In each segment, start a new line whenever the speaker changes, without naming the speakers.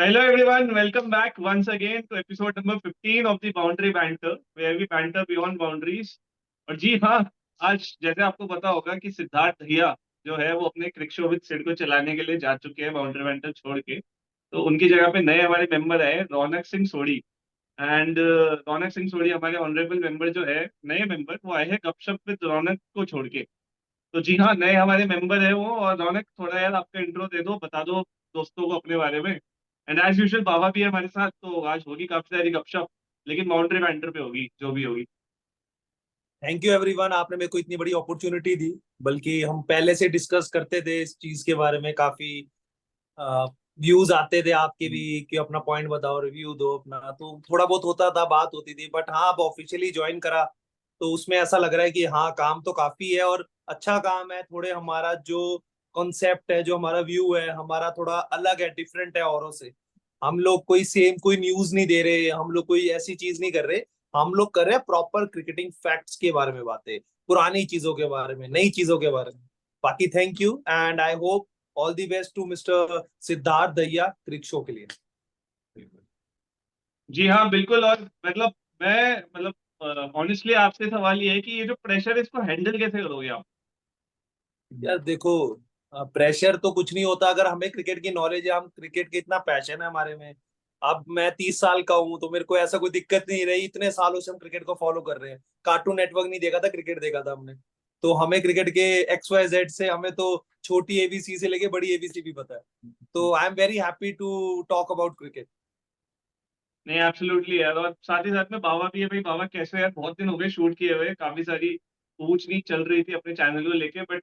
Hello everyone, welcome back once again to episode number 15 of the Boundary Banter, where we banter beyond boundaries. और जी हाँ, आज जैसे आपको पता होगा कि सिद्धार्थ भैया जो है वो अपने क्रिक शो विद सिड को चलाने के लिए जा चुके हैं बाउंड्री बैंटर छोड़ के। तो उनकी जगह पे नए हमारे मेंबर आए रौनक सिंह सोढ़ी। एंड रौनक सिंह सोढ़ी हमारे ऑनरेबल मेंबर जो है, नए मेंबर वो आए हैं गपशप विद रौनक को छोड़ के। तो जी हाँ, नए हमारे मेंबर है वो। और रौनक, थोड़ा यार आपका इंट्रो दे दो, बता दो दोस्तों को अपने बारे में। एंड एज यूजुअल बाबा भी है हमारे साथ, तो आज होगी काफी सारी गपशप, लेकिन बाउंड्री बैंटर पे होगी जो भी होगी।
थैंक यू एवरीवन, आपने मेरे को इतनी बड़ी अपॉर्चुनिटी दी। बल्कि हम पहले से डिस्कस करते थे इस चीज के बारे में, काफी व्यूज आते थे आपके भी कि अपना पॉइंट बताओ, रिव्यू दो अपना, तो थोड़ा बहुत होता था, बात होती थी। बट हाँ, अब ऑफिशियली ज्वाइन करा तो उसमें ऐसा लग रहा है कि हाँ, काम तो काफी है और अच्छा काम है। थोड़े हमारा जो कॉन्सेप्ट है, जो हमारा व्यू है, हमारा थोड़ा अलग है, डिफरेंट है औरों से। हम लोग कोई सेम कोई न्यूज नहीं दे रहे, हम लोग कोई ऐसी चीज नहीं कर रहे। हम लोग कर रहे हैं प्रॉपर क्रिकेटिंग फैक्ट्स के बारे में बातें, पुरानी चीजों के बारे में, नई चीजों के बारे में। बाकी thank you and I hope all the best to mister Siddharth दैया क्रिक शो के लिए।
जी हाँ बिल्कुल। और मतलब मैं मतलब ऑनेस्टली आपसे सवाल ये है कि ये जो प्रेशर है इसको हैंडल कैसे करोगे आप?
यार देखो, प्रेशर तो कुछ नहीं होता अगर हमें क्रिकेट की नॉलेज है, हम क्रिकेट के इतना पैशन है हमारे में। अब मैं 30 साल का हूँ तो मेरे को ऐसा कोई दिक्कत नहीं रही। इतने सालों से हम क्रिकेट को फॉलो कर रहे हैं। कार्टून नेटवर्क नहीं देखा था, क्रिकेट देखा था हमने। तो हमें क्रिकेट के XYZ से, हमें तो छोटी ABC से लेके बड़ी ABC भी पता है। तो I am very happy to talk about cricket.
नहीं, एब्सोल्युटली यार। और साथ ही साथ में बाबा भी है भाई। बाबा कैसे यार, बहुत दिन हो गए शूट किए हुए, काफी सारी पूछ नहीं चल रही थी अपने चैनल को लेके, but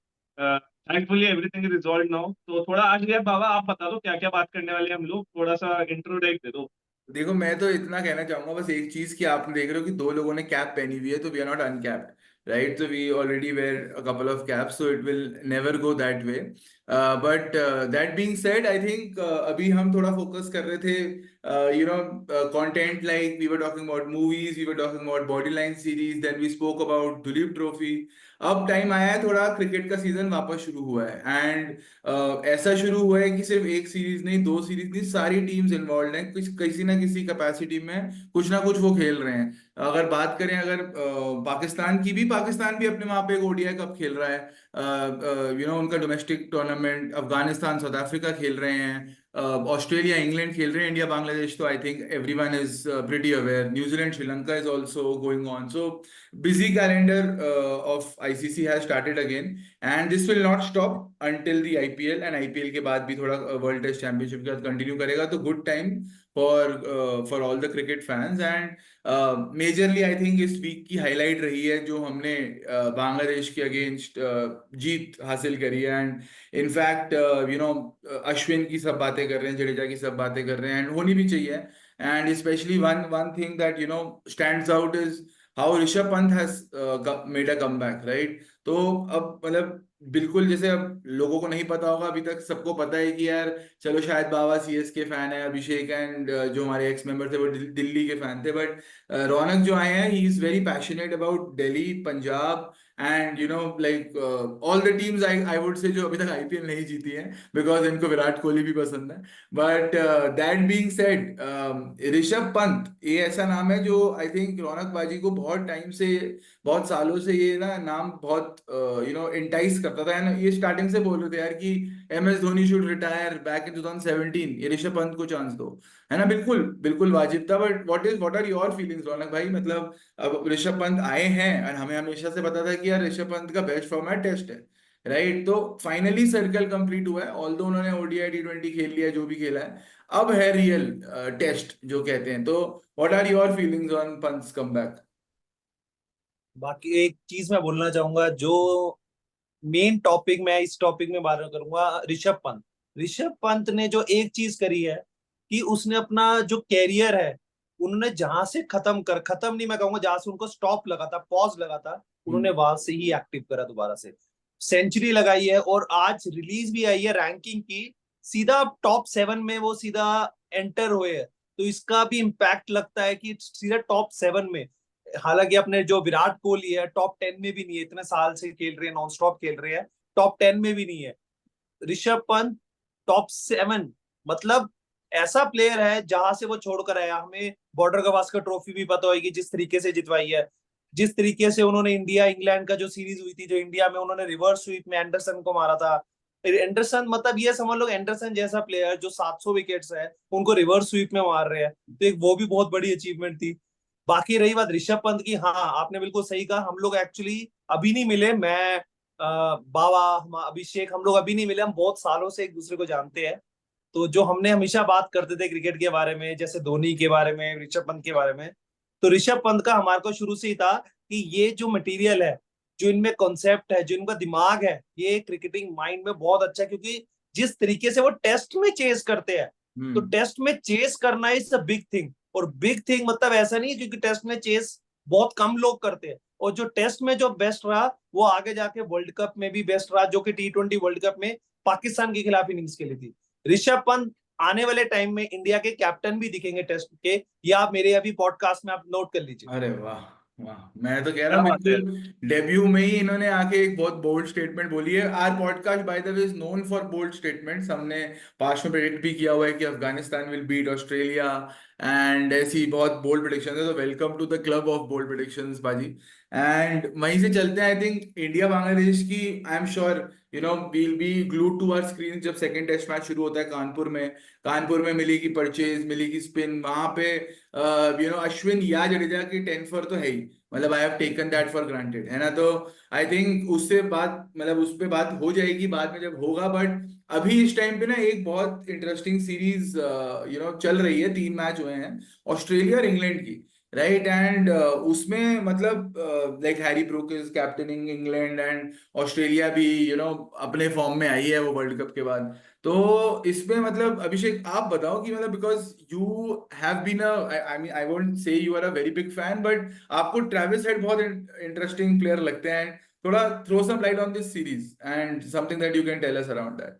thankfully everything is resolve now. तो थोड़ा आज यार बाबा आप बता दो क्या क्या बात करने वाले हैं हम लोग, थोड़ा सा इंट्रोडक्ट दे दो।
देखो, मैं तो इतना कहना चाहूंगा बस एक चीज की, आपने देख रहे हो कि दो लोगों ने कैप पहनी हुई है, तो we are not uncapped, right? तो we already were a couple of caps, so it will never go that way. But that being said, I think अभी हम थोड़ा फोकस कर रहे थे, content, like we were talking about movies, we were talking about body line series, then we spoke about Duleep trophy. अब time आया है, थोड़ा क्रिकेट का सीजन वापस शुरू हुआ है। एंड ऐसा शुरू हुआ है कि सिर्फ एक सीरीज नहीं, दो सीरीज नहीं, सारी टीम्स इन्वॉल्व हैं, कुछ किसी ना किसी कैपेसिटी में कुछ ना कुछ वो खेल रहे हैं। अगर बात करें, अगर पाकिस्तान की भी, पाकिस्तान भी अपने वहां पे एक ODI कप खेल रहा है, उनका domestic tournament. Afghanistan south Africa खेल रहे हैं, ऑस्ट्रेलिया इंग्लैंड खेल रहे हैं, इंडिया बांग्लादेश तो I think everyone is pretty aware, New Zealand Sri Lanka is also going on. So busy calendar of ICC has started again, and this will not stop until the IPL, and IPL के बाद भी थोड़ा world Test championship के बाद continue करेगा। तो good time for all the cricket fans. And majorly I think इस week की हाईलाइट रही है जो हमने बांग्लादेश के अगेंस्ट जीत हासिल करी है। एंड इनफैक्ट अश्विन की सब बातें कर रहे हैं, जडेजा की सब बातें कर रहे हैं, एंड होनी भी चाहिए। And specially one one thing that stands out is how Rishabh Pant has made a comeback, right? तो अब मतलब बिल्कुल, जैसे अब लोगों को नहीं पता होगा, अभी तक सबको पता है कि यार चलो शायद बाबा CSK फैन है, अभिषेक एंड जो हमारे एक्स मेंबर थे वो दिल्ली के फैन थे, बट रौनक जो आए हैं, he is very passionate about Delhi, Punjab, and like all the teams, I would say, जो अभी तक IPL नहीं जीती है, बिकॉज इनको विराट कोहली भी पसंद है। But that being said, Rishabh Pant ये ऐसा नाम है जो आई थिंक रौनक बाजी को बहुत टाइम से, बहुत सालों से ये ना नाम बहुत इंटाइस करता था। ना, ये स्टार्टिंग से बोल रहे थे यार कि MS Dhoni should retire back in 2017, ये ऋषभ पंत को चांस दो, है ना? बिल्कुल बिल्कुल वाजिब था। But what are your feelings Raunak भाई? मतलब अब ऋषभ पंत आए हैं, और हमें हमेशा से पता था कि यार ऋषभ पंत का बेस्ट फॉर्मेट टेस्ट है, राइट? तो फाइनली सर्कल कंप्लीट हुआ है, ऑल्दो उन्होंने ODI T20 खेल लिया, जो भी खेला है, अब है रियल टेस्ट जो कहते हैं। तो what are your feelings on Pant's comeback?
बाकी एक चीज मैं बोलना चाहूंगा, जो मेन टॉपिक मैं इस टॉपिक में बात करूंगा, ऋषभ पंत। ऋषभ पंत ने जो एक चीज करी है कि उसने अपना जो कैरियर है, उन्होंने जहां से खत्म नहीं मैं कहूंगा, जहां से उनको स्टॉप लगा था, पॉज लगा था, उन्होंने वहां से ही एक्टिव करा दोबारा से। सेंचुरी लगाई है और आज रिलीज भी आई है रैंकिंग की, सीधा टॉप 7 में वो सीधा एंटर हुए है। तो इसका भी इम्पैक्ट लगता है कि सीधा टॉप 7 में। हालांकि अपने जो विराट कोहली है टॉप 10 में भी नहीं है, इतने साल से खेल रहे हैं, नॉन स्टॉप खेल रहे हैं, टॉप 10 में भी नहीं है। ऋषभ पंत टॉप 7, मतलब ऐसा प्लेयर है जहां से वो छोड़कर आया। हमें बॉर्डर गवास्कर ट्रॉफी भी पता होगी जिस तरीके से जितवाई है, जिस तरीके से उन्होंने इंडिया इंग्लैंड का जो सीरीज हुई थी, जो इंडिया में उन्होंने रिवर्स स्वीप में एंडरसन को मारा था। एंडरसन मतलब ये समझ लो, एंडरसन जैसा प्लेयर जो 700 विकेट्स है उनको रिवर्स स्वीप में मार रहे हैं, तो एक वो भी बहुत बड़ी अचीवमेंट थी। बाकी रही बात ऋषभ पंत की, हाँ आपने बिल्कुल सही कहा, हम लोग एक्चुअली अभी नहीं मिले। मैं बाबा अभिषेक, हम लोग अभी नहीं मिले, हम बहुत सालों से एक दूसरे को जानते हैं। तो जो हमने हमेशा बात करते थे क्रिकेट के बारे में, जैसे धोनी के बारे में, ऋषभ पंत के बारे में, तो ऋषभ पंत का हमारे को शुरू से ही था कि ये जो मटेरियल है, जो इनमें कॉन्सेप्ट है, जो इनका दिमाग है, ये क्रिकेटिंग माइंड में बहुत अच्छा है। क्योंकि जिस तरीके से वो टेस्ट में चेस करते हैं, तो टेस्ट में चेस करना इज अ बिग थिंग। और बिग थिंग मतलब ऐसा नहीं है, क्योंकि टेस्ट में चेस बहुत कम लोग करते हैं। और जो टेस्ट में जो बेस्ट रहा, वो आगे जाके वर्ल्ड कप में भी बेस्ट रहा, जो कि T20 वर्ल्ड कप में पाकिस्तान के खिलाफ इनिंग्स खेली थी। ऋषभ पंत आने वाले टाइम में इंडिया के कैप्टन भी दिखेंगे टेस्ट के, ये आप मेरे अभी पॉडकास्ट में आप नोट कर लीजिए।
अरे वाह, वाह, मैं तो कह रहा
क्या
हूँ
बात है।
बिल्कुल डेब्यू में ही इन्होंने आके एक बहुत बोल्ड स्टेटमेंट बोली है। Our podcast by the way is known for bold statements. हमने पास्ट में प्रेडिक्ट भी किया हुआ है कि Afghanistan will beat Australia, and ऐसी बहुत बोल्ड प्रेडिक्शन है। तो welcome to the club of bold predictions बाजी। एंड वहीं से चलते हैं, आई थिंक इंडिया बांग्लादेश की, I am sure we'll be glued to our screen जब सेकंड टेस्ट मैच शुरू होता है कानपुर में। कानपुर में मिलेगी परचेज, मिलेगी स्पिन, वहां पे अश्विन या जडेजा की 10 फॉर तो है ही, मतलब I have taken that for granted, है ना। तो आई थिंक उससे बात, मतलब उस पे बात हो जाएगी बाद में जब होगा। बट अभी इस टाइम पे ना एक बहुत इंटरेस्टिंग सीरीज चल रही है। 3 मैच हुए हैं ऑस्ट्रेलिया और इंग्लैंड की, राइट। एंड उसमें मतलब like Harry Brook is captaining England, and Australia भी अपने फॉर्म में आई है वो वर्ल्ड कप के बाद। तो इसमें मतलब अभिषेक आप बताओ कि मतलब because you have been I mean I won't say you are a very big fan, but आपको ट्रेविस हेड बहुत इंटरेस्टिंग प्लेयर लगते हैं। थोड़ा throw some light on this series and something that you can tell us around that.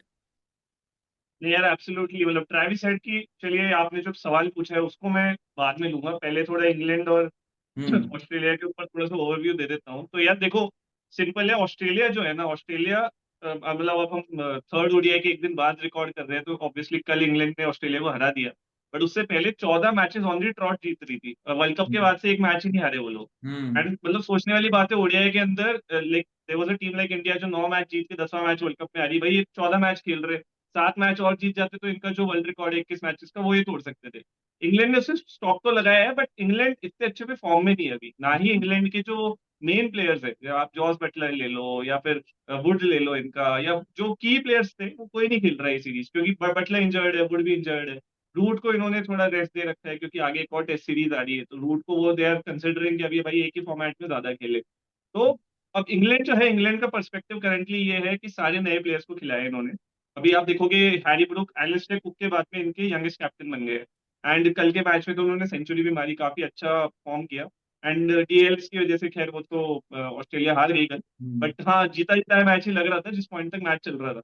नहीं यार, absolutely, मतलब Travis Head की, चलिए आपने जो सवाल पूछा है उसको मैं बाद में लूंगा। पहले थोड़ा इंग्लैंड और
हम्म।
ऑस्ट्रेलिया के ऊपर थोड़ा सा ओवरव्यू दे देता हूँ। तो यार देखो, सिंपल है, ऑस्ट्रेलिया जो है ना, ऑस्ट्रेलिया मतलब अब हम थर्ड ओडीआई के एक दिन बाद रिकॉर्ड कर रहे हैं, तो ऑब्वियसली कल इंग्लैंड ने ऑस्ट्रेलिया को हरा दिया। बट उससे पहले 14 मैचेस ऑन दी ट्रॉट जीत रही थी। वर्ल्ड कप के
हम्म।
बाद से एक मैच ही नहीं हारे वो लोग।
हम्म।
एंड मतलब सोचने वाली बात है, ओडीआई के अंदर like there was a team like India जो 9 मैच जीत के 10वां मैच वर्ल्ड कप में आ रही। भाई ये 14 मैच खेल रहे, 7 मैच और जीत जाते तो इनका जो वर्ल्ड रिकॉर्ड है 21 मैचेस का, वो ये तोड़ सकते थे। इंग्लैंड ने उससे स्टॉक तो लगाया है, बट इंग्लैंड इतने अच्छे पे फॉर्म में नहीं है अभी। ना ही इंग्लैंड के जो मेन प्लेयर्स है, या आप जॉस बटलर ले लो या फिर वुड ले लो इनका, या जो की प्लेयर्स थे, वो कोई नहीं खेल रहा है ये सीरीज, क्योंकि बटलर इंजर्ड है, वुड भी इंजर्ड है। रूट को इन्होंने थोड़ा रेस्ट दे रखा है, क्योंकि आगे एक और टेस्ट सीरीज आ रही है, तो रूट को वो दे आर कंसिडरिंग कि अभी भाई एक ही फॉर्मेट में ज्यादा खेले। तो अब इंग्लैंड जो है, इंग्लैंड का पर्सपेक्टिव करंटली ये है कि सारे नए प्लेयर्स को खिलाया इन्होंने। अभी आप देखोगे, हैरी ब्रूक एलिस्टर कुक के बाद में इनके यंगेस्ट कैप्टन बन गए। एंड कल के मैच में तो उन्होंने सेंचुरी भी मारी, काफी अच्छा फॉर्म किया। एंड डीएल्स की वजह से खैर वो तो ऑस्ट्रेलिया हार गई कल।
हम्म।
बट हाँ, जीता जीता मैच ही लग रहा था जिस पॉइंट तक मैच चल रहा था।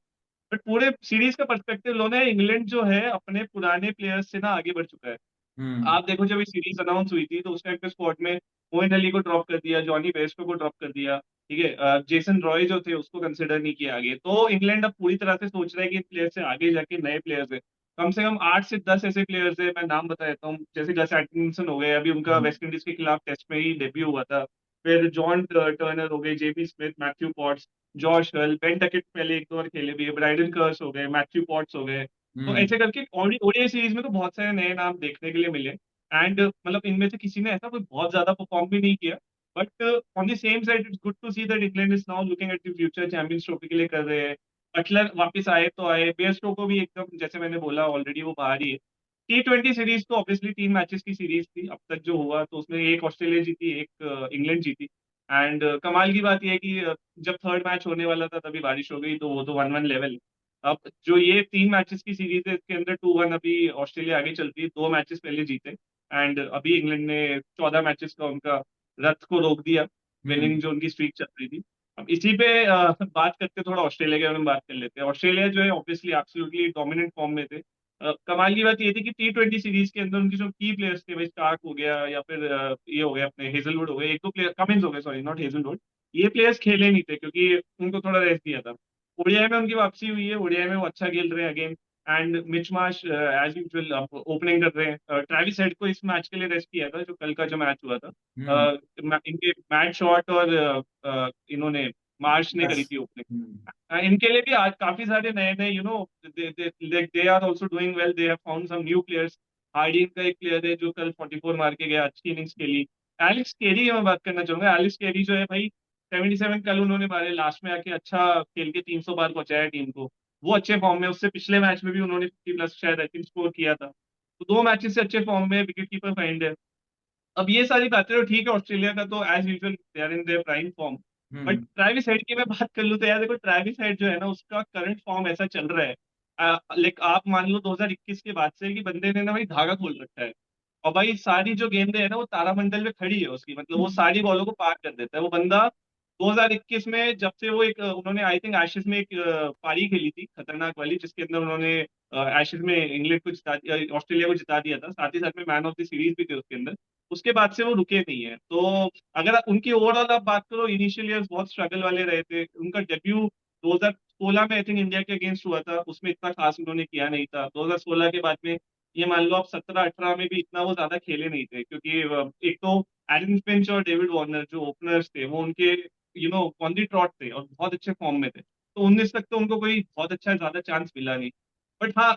बट पूरे सीरीज का पर्सपेक्टिव लो ना, इंग्लैंड जो है अपने पुराने प्लेयर्स से ना आगे बढ़ चुका है।
हम्म।
आप देखो, जब ये सीरीज अनाउंस हुई थी तो उस टाइम पे स्क्वाड में मोइन अली को ड्रॉप कर दिया, जॉनी बेस्टो को ड्रॉप कर दिया, ठीक है। जेसन रॉय जो थे उसको कंसिडर नहीं किया आगे। तो इंग्लैंड अब पूरी तरह से सोच रहा है कि इन प्लेयर से आगे जाके नए प्लेयर्स है, कम से कम 8 से 10 ऐसे प्लेयर्स है। मैं नाम बता देता हूँ, जैसे गस एटकिंसन हो गए, अभी उनका वेस्ट इंडीज के खिलाफ टेस्ट में ही डेब्यू हुआ था। फिर जॉन टर्नर हो गए, जेबी स्मिथ, मैथ्यू पॉट्स, जॉश हल, बेन टकेट पहले एक दो बार खेले भी है, ब्राइडन कर्स हो गए, मैथ्यू पॉट्स हो गए। तो
हम्म।
ऐसे करके ओडीआई सीरीज में तो बहुत सारे नए नाम देखने के लिए मिले। एंड मतलब इनमें से किसी ने ऐसा कोई बहुत ज्यादा परफॉर्म भी नहीं किया। But on the same side it's good to see that England is now looking at the future, Champions Trophy के लिए कर रहे हैं। बटलर वापस आए तो आए, बेयरस्टो को भी एकदम, जैसे मैंने बोला ऑलरेडी, वो बाहर ही है। T20 सीरीज तो ऑब्वियसली 3 मैचेस की सीरीज थी अब तक जो हुआ, तो उसमें एक ऑस्ट्रेलिया जीती, एक इंग्लैंड जीती। एंड कमाल की बात यह है कि जब थर्ड मैच होने वाला था तभी बारिश हो गई, तो वो तो 1-1 लेवल। अब जो ये 3 मैचेस की सीरीज है, इसके अंदर 2-1 अभी ऑस्ट्रेलिया आगे चलती है, 2 मैचेस पहले जीते। एंड अभी इंग्लैंड ने 14 मैचेस का उनका रथ को रोक दिया, विनिंग
हम्म।
जो उनकी स्ट्रीक चल रही थी। अब इसी पे बात करते, थोड़ा ऑस्ट्रेलिया के बारे में बात कर लेते हैं। ऑस्ट्रेलिया जो है ऑब्वियसली एब्सोल्युटली डोमिनेंट फॉर्म में थे। कमाल की बात ये थी कि T20 सीरीज के अंदर उनके जो की प्लेयर्स थे, भाई स्टार्क हो गया या फिर ये हो गया अपने हेजलवुड हो गए, एक दो प्लेयर, कमिंस हो गए, सॉरी नॉट हेजलवुड, ये प्लेयर्स खेले नहीं थे क्योंकि उनको थोड़ा रेस्ट दिया था। ओडीआई में उनकी वापसी हुई है, ओडीआई में वो अच्छा खेल रहे हैं again. And Mitch Marsh as usual opening कर रहे हैं। ट्रेविस हेड को इस मैच के लिए रेस्ट किया था, जो कल का जो मैच हुआ था।
हम्म
इनके मैट शॉट और इन्होंने मार्श ने करी
बस
थी ओपनिंग।
हम्म
इनके लिए भी आज काफी सारे नए नए they are also doing well, they have found some new players. Hardie का एक प्लेयर है जो कल 44 मार के गया, अच्छी इनिंग्स खेली। एलेक्स केरी की मैं बात करना चाहूंगा। एलेक्स केरी जो है भाई, 77 कल उन्होंने मारे, लास्ट में आके अच्छा खेल के 300 बार पहुंचाया टीम को। वो अच्छे फॉर्म में, उससे पिछले मैच में भी उन्होंने 50 प्लस शायद आई थिंक स्कोर किया था। तो 2 मैचेस से अच्छे फॉर्म में, विकेट कीपर फाइंड है। अब ये सारी बातें तो ठीक है, ऑस्ट्रेलिया का तो as usual they are in their prime form. But
hmm
Travis Head की मैं बात कर लूँ तो यार देखो, ट्रेविस हेड जो है ना, उसका करंट फॉर्म ऐसा चल रहा है, लाइक आप मान लो 2021 के बाद से कि बंदे ने ना भाई धागा खोल रखा है। और भाई सारी जो गेंदें है ना, वो तारामंडल में खड़ी है उसकी, मतलब वो सारी बॉलों को पार कर देता है वो बंदा। 2021 में जब से वो एक उन्होंने आई थिंक एशेज में एक पारी खेली थी खतरनाक वाली, जिसके अंदर उन्होंने एशेज में इंग्लैंड को जिता दिया, ऑस्ट्रेलिया को जिता दिया था, साथ ही साथ में मैन ऑफ द सीरीज भी थे उसके अंदर। उसके बाद से वो रुके नहीं है। तो अगर उनकी ओवरऑल आप बात करो, इनिशियल ईयर्स बहुत स्ट्रगल वाले रहे थे। उनका डेब्यू 2016 में आई थिंक इंडिया के अगेंस्ट हुआ था, उसमें इतना खास उन्होंने किया नहीं था। 2016 के बाद में ये मान लो आप 17-18 में भी इतना वो ज्यादा खेले नहीं थे, क्योंकि एक तो एरन फिंच और डेविड वार्नर जो ओपनर्स थे, वो उनके ऑन दी ट्रॉट थे और बहुत अच्छे फॉर्म में थे। तो 19 तक तो उनको कोई बहुत अच्छा ज्यादा चांस मिला नहीं। बट हाँ,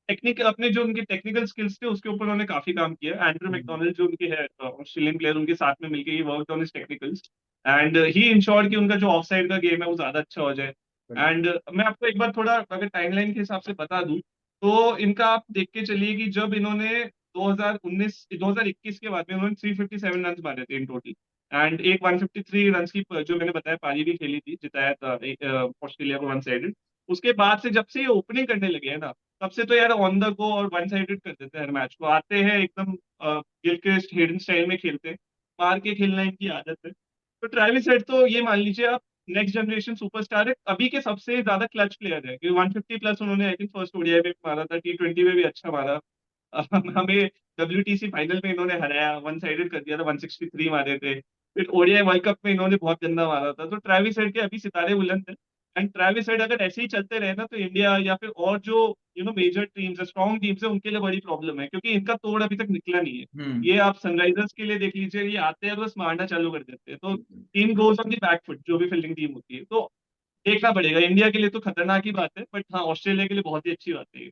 टेक्निकल अपने जो उनके टेक्निकल स्किल्स थे उसके ऊपर उन्होंने काफी काम किया। एंड्रू मैकडोनल्ड जो उनके है ऑस्ट्रेलियन प्लेयर, उनके साथ में मिलकर ही work on his technicals, and he insured कि उनका जो ऑफ साइड का गेम है वो ज्यादा अच्छा हो जाए। एंड मैं आपको एक बार थोड़ा अगर टाइमलाइन के हिसाब से बता दूं, तो इनका आप देख के चलिए कि जब इन्होंने 2021 के बाद में उन्होंने 357 रन मारे थे इन टोटल, एंड एक 153 रन की जो मैंने बताया पारी भी खेली थी, जिताया था ऑस्ट्रेलिया को वन साइडेड। उसके बाद से जब से ये ओपनिंग करने लगे हैं ना, तब से तो यार ऑन द गो और वन साइडेड कर देते हैं हर मैच को, आते हैं एकदम गिलक्रिस्ट हेडन स्टाइल में खेलते हैं, मार के खेलना इनकी आदत है। तो ट्रेविस हेड तो ये मान लीजिए आप नेक्स्ट जनरेशन सुपरस्टार है, अभी के सबसे ज्यादा क्लच प्लेयर है, क्योंकि 150 प्लस उन्होंने आई थिंक फर्स्ट ओडीआई में भी मारा था, T20 में भी अच्छा मारा। हमें WTC फाइनल में इन्होंने हराया, वन साइडेड कर दिया था, 163 मारे थे। फिर ओडीआई वर्ल्ड कप में इन्होंने बहुत गंदा मारा था। तो ट्रेविस हेड के अभी सितारे बुलंद हैं। एंड ट्रेविस हेड अगर ऐसे ही चलते रहे ना, तो इंडिया या फिर और जो मेजर टीम्स है, स्ट्रॉन्ग टीम्स है, उनके लिए बड़ी प्रॉब्लम है, क्योंकि इनका तोड़ अभी तक निकला नहीं है।
हम्म
ये आप सनराइजर्स के लिए देख लीजिए, ये आते हैं तो बस मारना चालू कर देते हैं, तो team goes on the back foot, जो भी फील्डिंग टीम होती है। तो देखना पड़ेगा, इंडिया के लिए तो खतरनाक ही बात है, बट हाँ ऑस्ट्रेलिया के लिए बहुत ही अच्छी बात है ये।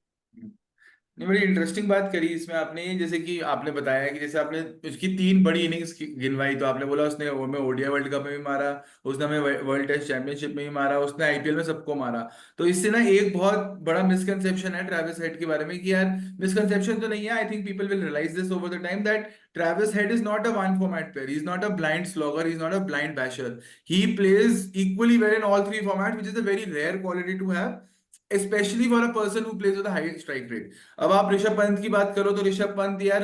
नहीं, बड़ी इंटरेस्टिंग बात करी इसमें आपने, जैसे कि आपने बताया कि जैसे आपने उसकी 3 बड़ी इनिंग्स गिनवाई, तो आपने बोला उसने हमें ओडीआई वर्ल्ड कप में भी मारा, उसने हमें वर्ल्ड टेस्ट चैंपियनशिप में भी मारा, उसने आईपीएल में सबको मारा। तो इससे ना एक बहुत बड़ा मिसकंसेप्शन है ट्रेविस हेड के बारे में, कि यार मिसकंसेप्शन तो नहीं है, I think people will realize this over the time, that Travis Head is not a one format player, he is not a blind slogger, he is not a blind basher, he plays equally well in all 3 format, which is a very rare quality to have, specially for a person who plays with high strike rate. अब आप ऋषभ पंत की बात करो तो ऋषभ पंत यार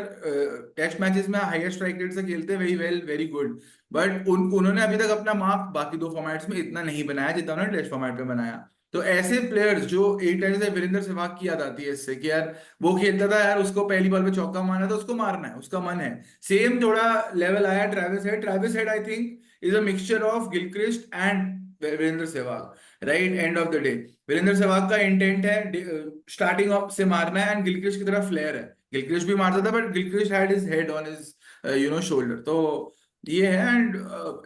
test matches में highest strike rate से खेलते, very well, very good, but उन्होंने अभी तक अपना मार्क बाकी 2 फॉर्मेट्स में इतना नहीं बनाया जितना उन्होंने टेस्ट फॉर्मेट में बनाया। तो ऐसे प्लेयर्स जो एक टाइम से वीरेंद्र सहवाग की याद आती है इससे, कि यार वो खेलता था यार, उसको पहली बॉल पे चौका मारना था, उसको मारना है, उसका मन है। सेम थोड़ा लेवल आया Travis Head I think is a mixture of Gilchrist and Virender Sehwag, right, end of the day. Virender Sehwag का इंटेंट है स्टार्टिंग ऑफ से मारना है, एंड गिलक्रिस्ट की तरफ फ्लेयर है, गिलक्रिस्ट भी मारता था, but Gilchrist had his head on his shoulder. तो ये है। एंड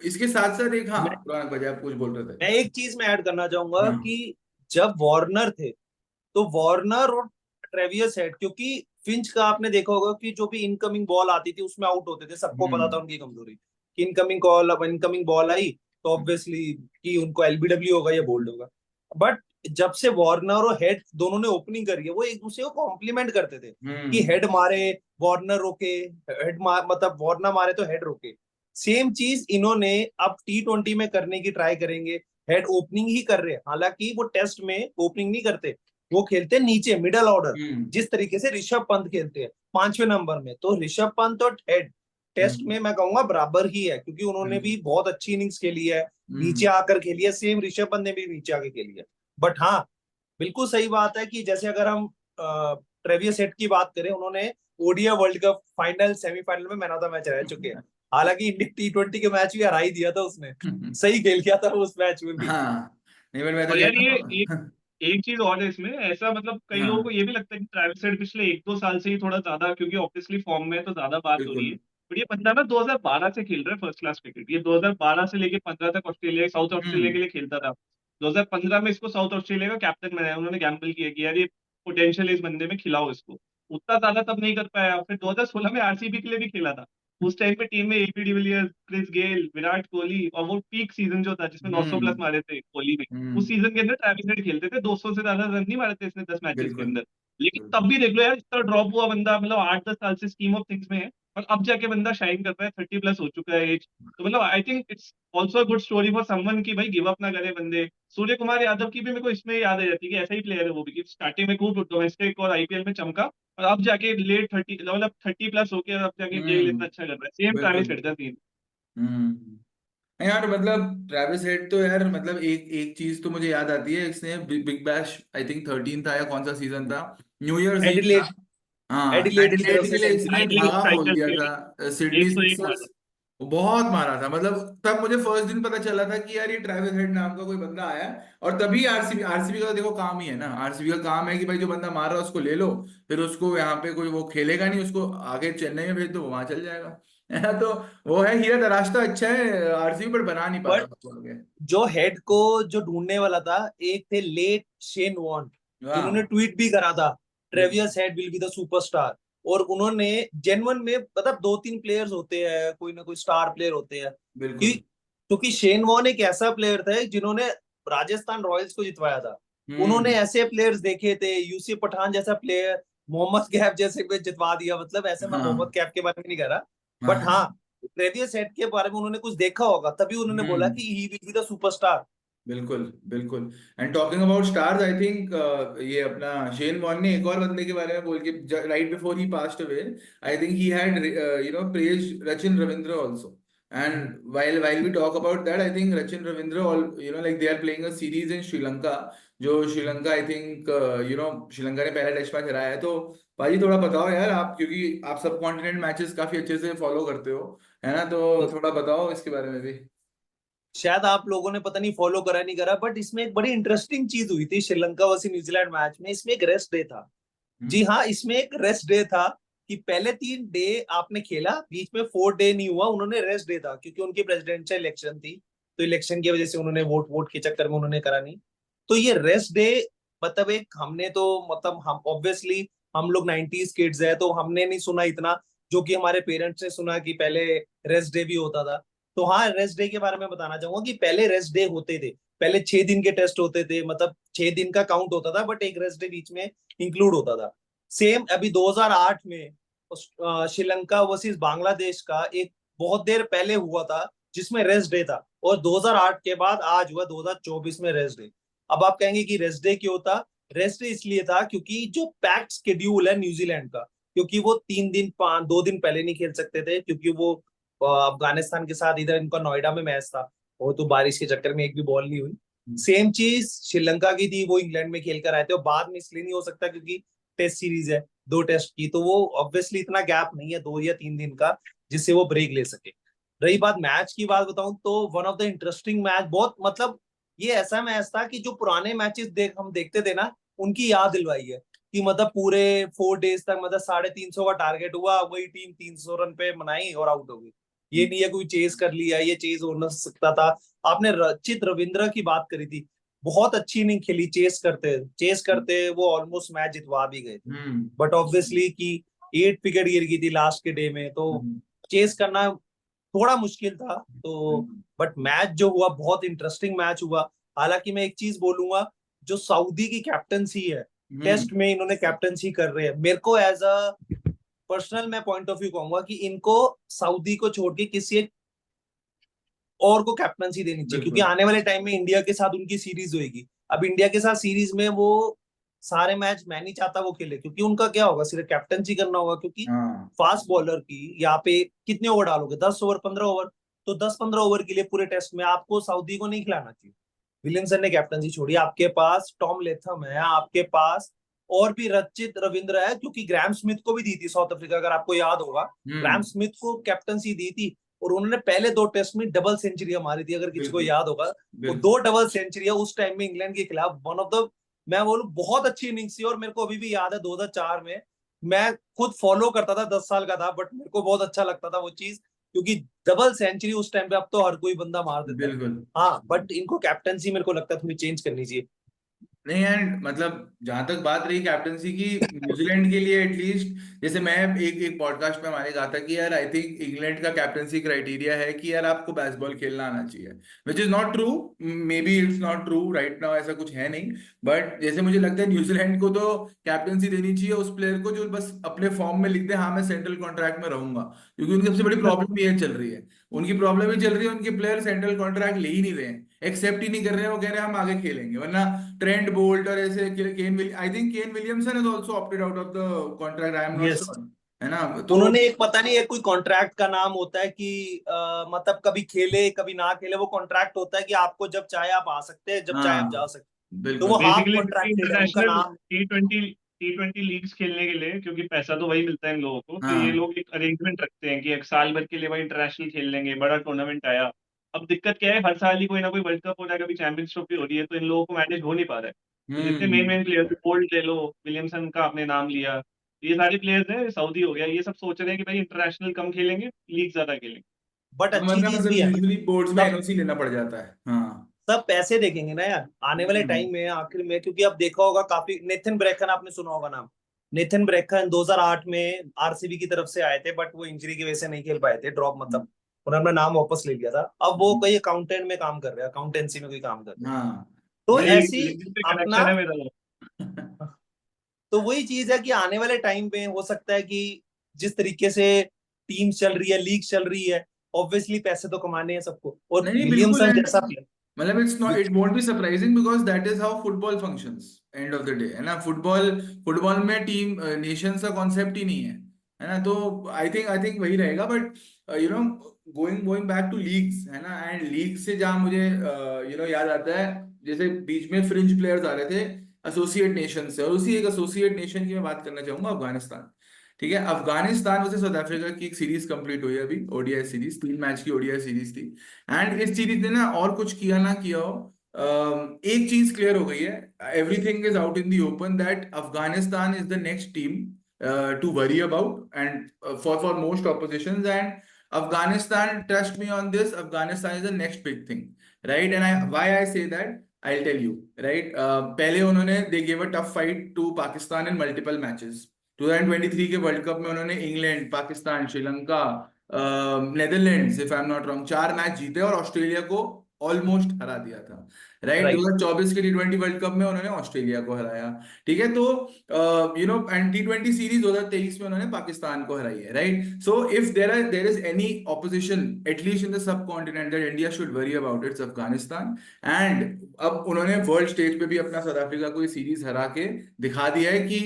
इसके साथ साथ एक, हाँ,
मैं
पुराना बजाय आप कुछ बोल रहे थे।
मैं एक चीज में ऐड करना चाहूंगा
हाँ
कि जब वार्नर थे, तो वार्नर और ट्रेविस हेड, क्योंकि फिंच का आपने देखा होगा कि जो भी इनकमिंग बॉल आती थी उसमें आउट होते थे, सबको पता था
हम्म
उनकी कमजोरी कि इनकमिंग बॉल आई तो ऑब्वियसली कि उनको एलबीडब्ल्यू होगा या बोल्ड होगा। बट जब से वार्नर और हेड दोनों ने ओपनिंग करी है, वो एक दूसरे को कॉम्प्लीमेंट करते थे कि
हम्म
हेड मारे वार्नर रोके, मतलब वार्नर मारे तो हेड रोके। सेम चीज इन्होंने अब T20 में करने की ट्राई करेंगे। हेड ओपनिंग ही कर रहे हैं, हालांकि वो टेस्ट में ओपनिंग नहीं करते, वो खेलते हैं नीचे मिडल ऑर्डर,
हम्म
जिस तरीके से ऋषभ पंत खेलते हैं 5वें नंबर में। तो ऋषभ पंत और हेड टेस्ट
हम्म
में मैं कहूंगा बराबर ही है, क्योंकि उन्होंने भी
बिल्कुल।
बहुत अच्छी इनिंग्स खेली है, नीचे
हम्म
आकर खेली है, सेम ऋषभ पंत ने भी नीचे आकर खेली है। बट हाँ, बिल्कुल सही बात है कि जैसे अगर हम ट्रेविस हेड की बात करें, उन्होंने ODI World cup final semifinal में मैन ऑफ द मैच रह चुके हैं। हालांकि इंडिया T20 के मैच भी हरा ही दिया था उसने, सही खेल किया था उस मैच में भी।
हाँ, नहीं, बट मैं तो
और
कह
यार
रहा
ये
हूँ
एक चीज और है इसमें, ऐसा मतलब कई लोगों को
हाँ
ये भी लगता है कि ट्रैविस हेड पिछले 1-2 साल से ही थोड़ा ज्यादा, क्योंकि ऑब्वियसली फॉर्म में है तो ज्यादा बात हो रही
बिल्कुल।
है। बट ये बंदा ना 2012 से खेल रहा है फर्स्ट क्लास क्रिकेट। ये 2012 से लेके 15 तक ऑस्ट्रेलिया, साउथ ऑस्ट्रेलिया के
हम्म
लिए खेलता था। 2015 में इसको साउथ ऑस्ट्रेलिया का कैप्टन बनाया उन्होंने, गैम्बल किया कि यार ये पोटेंशियल इस बंदे में, खिलाओ इसको। उतना ज्यादा तब नहीं कर पाया। फिर 2016 में आरसीबी के लिए भी खेला था। उस टाइम पे टीम में AB de Villiers, Chris Gayle, Virat Kohli, और वो पीक सीजन जो था जिसमें 900 प्लस
हम्म
मारे थे कोहली ने, उस
हम्म
सीजन के अंदर ट्रैविस हेड खेलते थे। 200 से ज्यादा रन नहीं मारे थे इसने 10 मैचेस के
बिल्कुल
अंदर। लेकिन
बिल्कुल।
तब भी देख लो यार, इतना ड्रॉप हुआ बंदा, मतलब 8-10 साल से स्कीम ऑफ थिंग्स में है, और अब जाके बंदा शाइन कर रहा है। 30 प्लस हो चुका है एज। तो मतलब I think it's also good story for someone की भाई गिव अप ना करे बंदे। सूर्य कुमार यादव की भी मेरे को इसमें याद आ जाती है कि ऐसा ही प्लेयर है वो भी, कि स्टार्टिंग में खूब डोमेस्टिक और आईपीएल में चमका, और अब जाके लेट 30, मतलब 30 प्लस होके अब जाके गेल इतना अच्छा कर रहा है। सेम ट्रैविस
बिल्कुल।
हेड का सीन।
यार मतलब ट्रैविस हेड तो यार मतलब एक एक चीज तो मुझे याद आती है, इसने बिग बैश आई थिंक 13 था या कौन सा सीजन था, न्यू ईयर्स ईव था।
एडिलेड,
हाँ
एडिलेड की तरफ
एडिलेड
से
के लिए
सेंचुरी
इसने
की थी।
धागा खोल
साइकिल
दिया
पे
था, सिडनी
101
सिक्सर्स।
मारा।
वो बहुत मारा था, मतलब तब मुझे फर्स्ट दिन पता चला था कि यार ये ट्रैविस हेड नाम का कोई बंदा आया है। और तभी आरसीबी आरसीबी का तो देखो काम ही है ना, आरसीबी का काम है कि भाई जो बंदा मार रहा है उसको ले लो, फिर उसको यहाँ पे कोई वो खेलेगा नहीं, उसको आगे चेन्नई में भेज दो, वो वहां चल जाएगा। है ना, तो वो है हीरा तराशता अच्छा है आरसीबी, पर बना नहीं पा रहा
बट
उसको आगे।
जो हेड को जो ढूंढने वाला था, एक थे लेट शेन वॉर्न, जिन्होंने
हाँ
ट्वीट भी करा था
बिल्कुल
Travis Head will be the superstar. और उन्होंने जेन्युइन में, मतलब दो तीन प्लेयर्स होते हैं, कोई ना कोई स्टार प्लेयर होते हैं कि,
बिल्कुल।
क्योंकि शेन वॉर्न एक ऐसा प्लेयर था जिन्होंने राजस्थान रॉयल्स को जितवाया था। उन्होंने
हम्म।
ऐसे प्लेयर्स देखे थे, यूसी पठान जैसा प्लेयर, मोहम्मद कैफ जैसे को जितवा दिया। मतलब ऐसे मैं मोहम्मद
हाँ
कैफ के बारे में नहीं कह रहा,
हाँ
बट हाँ, ट्रेवियस हेड के बारे में उन्होंने कुछ देखा होगा, तभी उन्होंने बोला
हम्म।
कि he will be the superstar.
बिल्कुल बिल्कुल। And talking about stars, I think ये अपना शेन वॉर्न ने एक और बंदे के बारे में बोल के, right before he passed away, I think he had praise Rachin Ravindra also. And while we talk about that, I think Rachin Ravindra, all like they are playing a series in Sri Lanka, जो Sri Lanka I think Sri Lanka ने पहला test match हराया है। तो भाई थोड़ा बताओ यार आप, क्योंकि आप सब कॉन्टिनेंट मैचेस काफी अच्छे से फॉलो करते हो, है ना, तो
तो
थोड़ा बताओ इसके बारे में भी।
शायद आप लोगों ने पता नहीं फॉलो करा नहीं करा, बट इसमें एक बड़ी इंटरेस्टिंग चीज हुई थी श्रीलंका वर्सेस न्यूजीलैंड मैच में। इसमें एक रेस्ट डे था। जी
हम्म
हाँ, इसमें एक रेस्ट डे था कि पहले 3 डे आपने खेला, बीच में 4 डे नहीं हुआ, उन्होंने रेस्ट डे था क्योंकि उनकी प्रेसिडेंशियल इलेक्शन थी। तो इलेक्शन की वजह से उन्होंने वोट वोट के चक्कर में उन्होंने करा नहीं। तो ये रेस्ट डे, मतलब एक हमने तो, मतलब हम ऑब्वियसली हम लोग 90s किड्स है, तो हमने नहीं सुना इतना जो कि हमारे पेरेंट्स ने सुना कि पहले रेस्ट डे भी होता था। तो हाँ, रेस्ट डे के बारे में बताना चाहूंगा कि पहले रेस्ट डे होते थे। पहले 6 दिन के टेस्ट होते थे, मतलब 6 दिन का काउंट होता था, बट एक रेस्ट डे बीच में इंक्लूड होता था। सेम अभी 2008 में श्रीलंका वर्सेस बांग्लादेश का एक बहुत देर पहले हुआ था जिसमें रेस्ट डे था, और 2008 के बाद आज हुआ 2024 में रेस्ट डे। अब आप कहेंगे कि रेस्ट डे क्यों था? रेस्ट डे इसलिए था क्योंकि जो पैक्ड शेड्यूल है न्यूजीलैंड का, क्योंकि वो 3 दिन 2 दिन पहले नहीं खेल सकते थे, क्योंकि वो अफगानिस्तान के साथ इधर इनका नोएडा में मैच था, वो तो बारिश के चक्कर में एक भी बॉल नहीं हुई। सेम चीज श्रीलंका की थी, वो इंग्लैंड में खेल कर आए थे, और बाद में इसलिए नहीं हो सकता क्योंकि टेस्ट सीरीज है 2 टेस्ट की, तो वो ऑब्वियसली इतना गैप नहीं है 2 या 3 दिन का जिससे वो ब्रेक ले सके। रही बात मैच की बात बताऊं तो one of the interesting match, बहुत मतलब ये ऐसा मैच था कि जो पुराने मैचेस हम देखते थे ना, उनकी याद दिलवाई है कि मतलब पूरे 4 डेज तक मतलब 350 का टारगेट हुआ, वही टीम 300 रन पे मनाई और आउट हो गई। ये नहीं है कोई चेज कर लिया, ये चेज हो ना सकता था। आपने रचित रविंद्र की बात करी थी, बहुत अच्छी इनिंग खेली, चेस करते वो ऑलमोस्ट मैच जितवा भी गए थे।
हम्म
बट ऑब्वियसली कि 8 विकेट गिर गई थी लास्ट के डे में, तो
हम्म
चेस करना थोड़ा मुश्किल था। तो बट मैच जो हुआ बहुत इंटरेस्टिंग मैच हुआ। हालांकि मैं एक चीज बोलूंगा, जो सऊदी की कैप्टनसी है,
हम्म
टेस्ट में इन्होंने कैप्टनसी कर रहे हैं, मेरे को एज अ पर्सनल मैं पॉइंट ऑफ व्यू कहूंगा कि इनको सऊदी को छोड़ के किसी एक और को कैप्टनसी देनी चाहिए, क्योंकि
बिल्कुल
आने वाले टाइम में इंडिया के साथ उनकी सीरीज होगी। अब इंडिया के साथ सीरीज में वो सारे मैच मैं नहीं चाहता वो खेले, क्योंकि उनका क्या होगा, सिर्फ कैप्टनसी करना होगा, क्योंकि
हाँ
फास्ट बॉलर की यहाँ पे कितने ओवर डालोगे, 10 ओवर 15 ओवर, तो 10-15 ओवर के लिए पूरे टेस्ट में आपको सऊदी को नहीं खिलाना चाहिए। विलियमसन ने कैप्टनसी छोड़ी, आपके पास टॉम लेथम है, आपके पास और भी रचित रविंद्र है, क्योंकि ग्राहम स्मिथ को भी दी थी साउथ अफ्रीका, अगर आपको याद होगा। ग्राहम
हम्म
स्मिथ को कैप्टनसी दी थी, और उन्होंने पहले 2 टेस्ट में डबल सेंचुरियां मारी थी, अगर किसी को
बिल्कुल
याद होगा। वो
बिल्कुल
2 डबल सेंचुरियां उस टाइम में इंग्लैंड के खिलाफ, वन ऑफ द मैं बोलूं बहुत अच्छी इनिंग्स थी, और मेरे को अभी भी याद है 2004 में मैं खुद फॉलो करता था, 10 साल का था, बट मेरे को बहुत अच्छा लगता था वो चीज, क्योंकि डबल सेंचुरी उस टाइम पे अब तो हर कोई बंदा मार देता है।
बिल्कुल।
हाँ, बट इनको कैप्टनसी मेरे को लगता है थोड़ी चेंज करनी चाहिए।
नहीं, एंड मतलब जहां तक बात रही कैप्टनसी की, न्यूजीलैंड के लिए एटलीस्ट, जैसे मैं एक एक पॉडकास्ट में हमारे कहा था कि यार आई थिंक इंग्लैंड का कैप्टनसी क्राइटेरिया है कि यार आपको बेसबॉल खेलना आना चाहिए, which is not true, may be it's not true right now, ऐसा कुछ है नहीं। बट जैसे मुझे लगता है न्यूजीलैंड को तो कैप्टनसी देनी चाहिए उस प्लेयर को जो बस अपने फॉर्म में लिख दे हाँ मैं सेंट्रल कॉन्ट्रैक्ट में रहूंगा, क्योंकि उनकी सबसे बड़ी प्रॉब्लम ये चल रही है। उनकी प्रॉब्लम ही चल रही है, उनके प्लेयर सेंट्रल कॉन्ट्रैक्ट ले ही नहीं रहे हैं, एक्सेप्ट ही नहीं कर रहे हैं, वो कह रहे हैं हम आगे खेलेंगे, वरना ट्रेंट बोल्ट और ऐसे I think Kane Williamson has also opted out of the contract, I am not
yes,
sure, है ना? तो
उन्होंने एक पता नहीं है कोई कॉन्ट्रैक्ट का नाम होता है कि मतलब कभी खेले कभी ना खेले, वो कॉन्ट्रैक्ट होता है कि आपको जब चाहे आप आ सकते हैं, जब चाहे आप जा
हाँ,
सकते हैं। तो
बिल्कुल।
वो हाफ
बेसिकली
कॉन्ट्रैक्टेड है, उनका
इंटरनेशनल
नाम।
टी ट्वेंटी लीग्स खेलने के लिए, क्योंकि पैसा तो वही मिलता है इन लोगों को, तो ये
हाँ।
लोग एक अरेंजमेंट रखते हैं कि एक साल भर के लिए भाई इंटरनेशनल खेल लेंगे, बड़ा टूर्नामेंट आया। अब दिक्कत क्या है, हर साल ही कोई ना कोई वर्ल्ड कप हो रहा है, कभी चैंपियंस ट्रॉफी हो रही है, तो इन लोगों को मैनेज हो नहीं पा रहा है। तो जितने मेन
हम्म।
मेन प्लेयर्स, बोल्ट ले लो, विलियमसन का आपने नाम लिया, ये सारे प्लेयर्स हैं, सऊदी हो गया, ये सब सोच रहे हैं कि भाई इंटरनेशनल कम खेलेंगे, लीग ज्यादा खेलेंगे।
बट अच्छी
वरना
चीज
मतलब
भी है,
यूजुअली बोर्ड्स में
सब
एनओसी लेना पड़ जाता है। हाँ।
सब पैसे देखेंगे ना यार आने वाले
हम्म।
टाइम में, आखिर में, क्योंकि अब देखा होगा काफी, नेथन ब्रेकन आपने सुना होगा नाम। नेथन ब्रेकन 2008 में आरसीबी की तरफ से आए थे, बट वो इंजरी की वजह से नहीं खेल पाए थे, ड्रॉप मतलब उन्होंने अपना नाम वापस ले लिया था। अब वो कोई अकाउंटेंट में काम कर रहे हैं, अकाउंटेंसी में कोई काम कर रहे हैं।
हाँ।
तो
भाई
ऐसी
लिंक्डइन पे
अपना,
कनेक्शन है मेरा।
तो वही चीज है कि आने वाले टाइम पे हो सकता है कि जिस तरीके से टीम चल रही है, लीग चल रही है, ऑब्वियसली पैसे तो कमाने हैं सबको, और
नहीं नहीं, बिल्कुल।
विलियमसन
एंड
जैसा प्लेयर।
मतलब it's not, it won't be surprising because that is how football functions end of the day, है ना? फुटबॉल फुटबॉल में टीम नेशंस का कॉन्सेप्ट ही नहीं है ना? तो आई थिंक वही रहेगा। But you know, going going back to leagues, है ना? एंड लीग से जहाँ मुझे याद आता है, जैसे बीच में फ्रिंज प्लेयर्स आ रहे थे एसोसिएट नेशन से, और उसी एक एसोसिएट नेशन की मैं बात करना चाहूंगा, अफगानिस्तान। ठीक है, अफगानिस्तान वर्सेस साउथ अफ्रीका की एक सीरीज कंप्लीट हुई है अभी, ओडीआई सीरीज, 3 मैच की ओडीआई सीरीज थी। एंड इस सीरीज ने ना, और कुछ किया ना किया हो, एक चीज क्लियर हो गई है, everything is out in the open, that Afghanistan is the next team to worry about, and for most oppositions, and Afghanistan, trust me on this, Afghanistan is the next big thing, right? And I why I say that, I tell you, right? पहले उन्होंने, they give a tough fight to Pakistan in multiple matches. 2023 के World Cup में उन्होंने England, Pakistan, Sri Lanka, Netherlands, if I am not wrong, 4 match जीते और Australia को almost हरा दिया था, राइट?
राइट।
2024 के टी20 वर्ल्ड कप में उन्होंने ऑस्ट्रेलिया को हराया। ठीक है, तो एंड टी20 सीरीज 2023 में उन्होंने पाकिस्तान को हराई है, right? So if there is any opposition at least in the sub continent that India should worry about, it's Afghanistan. And अब उन्होंने वर्ल्ड स्टेज पे भी अपना साउथ अफ्रीका को सीरीज हरा के दिखा दिया है कि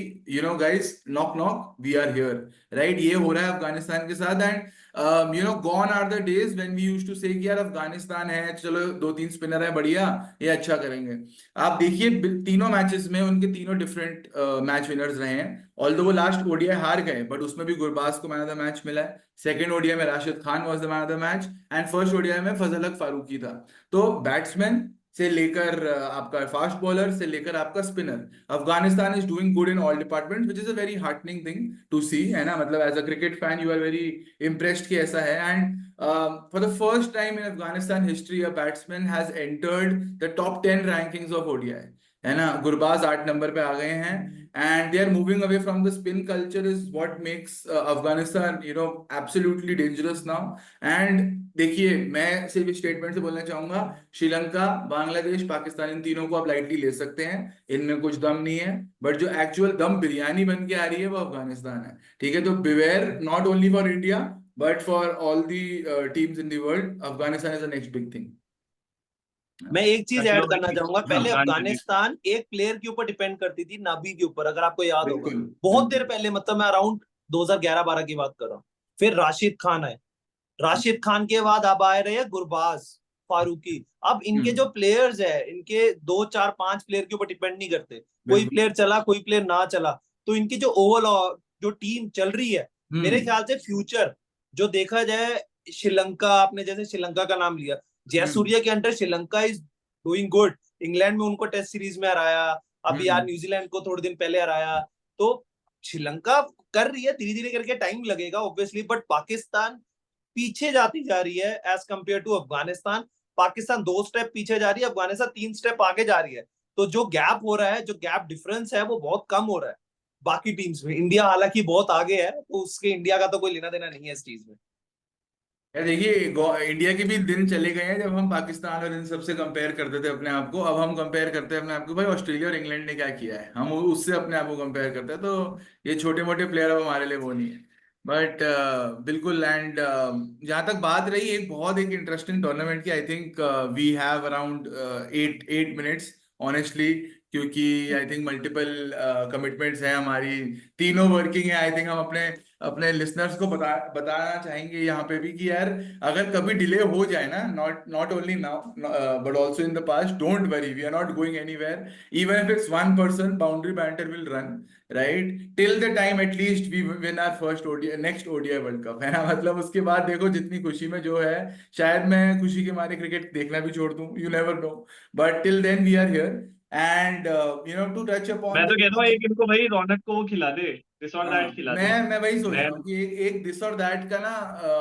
guys, knock knock, we are here, right? ये हो रहा है अफगानिस्तान के साथ। And gone are the days when we used to say कि यार अफगानिस्तान है, चलो 2-3 स्पिनर है, बढ़िया, ये अच्छा करेंगे। आप देखिए, तीनों मैचेस में उनके तीनों डिफरेंट मैच विनर्स रहे हैं। ऑल्दो वो लास्ट ओडीआई हार गए, बट उसमें भी गुरबाज को मैन ऑफ द मैच मिला है। सेकंड ओडीआई में Rashid Khan was the man of the match, and first ODI में फजल हक फारूकी था। तो बैट्समैन से लेकर आपका फास्ट बॉलर से लेकर आपका spinner, Afghanistan is doing good in all departments, which is a very heartening thing to see, है ना? मतलब as a cricket fan you are very impressed कि ऐसा है। And for the first time in Afghanistan history, a batsman has entered the top 10 rankings of ODI, है ना? Gurbaz 8 number पे आ गए हैं, and they are moving away from the spin culture, is what makes Afghanistan absolutely dangerous now. And देखिए, मैं सिर्फ statement से बोलना चाहूंगा, श्रीलंका, बांग्लादेश, पाकिस्तान, इन तीनों को आप लाइटली ले सकते हैं, इनमें कुछ दम नहीं है, बट जो एक्चुअल दम बिरयानी बन के आ रही है वो अफगानिस्तान है। ठीक है, तो beware, not only for India but for all the teams in the world, Afghanistan is the next big thing.
मैं एक चीज ऐड
चलो
करना
भाई,
चाहूंगा,
हाँ
पहले
हाँ जी।
अफगानिस्तान एक प्लेयर के ऊपर डिपेंड करती थी, नाबी के ऊपर, अगर आपको याद होगा,
बिल्कुल।
बहुत देर
बिल्कुल।
पहले, मतलब मैं अराउंड 2011-12 की बात कर रहा हूँ। फिर राशिद खान आए, राशिद खान के बाद अब आए रहे फारूकी, फारूकी। अब इनके जो
हम्म।
प्लेयर्स है, इनके 2 4 5 प्लेयर के ऊपर डिपेंड नहीं करते, कोई
बिल्कुल।
प्लेयर चला कोई प्लेयर ना चला, तो इनकी जो ओवरऑल जो टीम चल रही है, मेरे
हम्म।
ख्याल से फ्यूचर जो देखा जाए, श्रीलंका, आपने जैसे श्रीलंका का नाम लिया,
हम्म।
जयसूर्या के under Sri Lanka is doing good, England में उनको टेस्ट सीरीज में हराया, अभी यार न्यूजीलैंड को थोड़े दिन पहले हराया। तो श्रीलंका कर रही है, धीरे धीरे करके, टाइम लगेगा ऑब्वियसली, बट पाकिस्तान पीछे जाती जा रही है as compare to Afghanistan. Pakistan 2 step पीछे जा रही है, अफगानिस्तान 3 स्टेप आगे जा रही है। तो जो गैप हो रहा है, जो गैप डिफरेंस है, वो बहुत कम हो रहा है बाकी टीम्स में। इंडिया हालांकि बहुत आगे है, तो उसके इंडिया का तो कोई लेना देना नहीं है इस चीज में।
यार देखिए, इंडिया के भी दिन चले गए हैं जब हम पाकिस्तान और इन सबसे कंपेयर करते थे अपने आप को। अब हम कंपेयर करते हैं अपने आप को, भाई ऑस्ट्रेलिया और इंग्लैंड ने क्या किया है, हम उससे अपने आप को कंपेयर करते हैं। तो ये छोटे मोटे प्लेयर अब हमारे लिए वो नहीं है। बट बिल्कुल। एंड जहाँ तक बात रही एक बहुत एक इंटरेस्टिंग टूर्नामेंट की, I think we have around 8 minutes honestly, क्योंकि आई थिंक मल्टीपल कमिटमेंट्स हैं हमारी, तीनों वर्किंग है। आई थिंक हम अपने अपने लिसनर्स को बताना चाहेंगे यहाँ पे भी कि यार अगर कभी डिले हो जाए ना, not not only now but also in the past, don't worry, we are not going anywhere. Even if it's 1 person, boundary banter will run right till the time at least we win our first ODI, next ODI World Cup, है ना। मतलब उसके बाद देखो जितनी खुशी में जो है, शायद मैं खुशी के मारे क्रिकेट देखना भी छोड़ दूं, you never know. But till then we are here and to touch
मैं
अपॉन
तो
द
कहता हूँ एक इनको भाई रौनक को वो खिला दे, दिस और दैट
हाँ,
खिला दे।
मैं वही सोच रहा
मैं
हूँ कि एक दिस और दैट का ना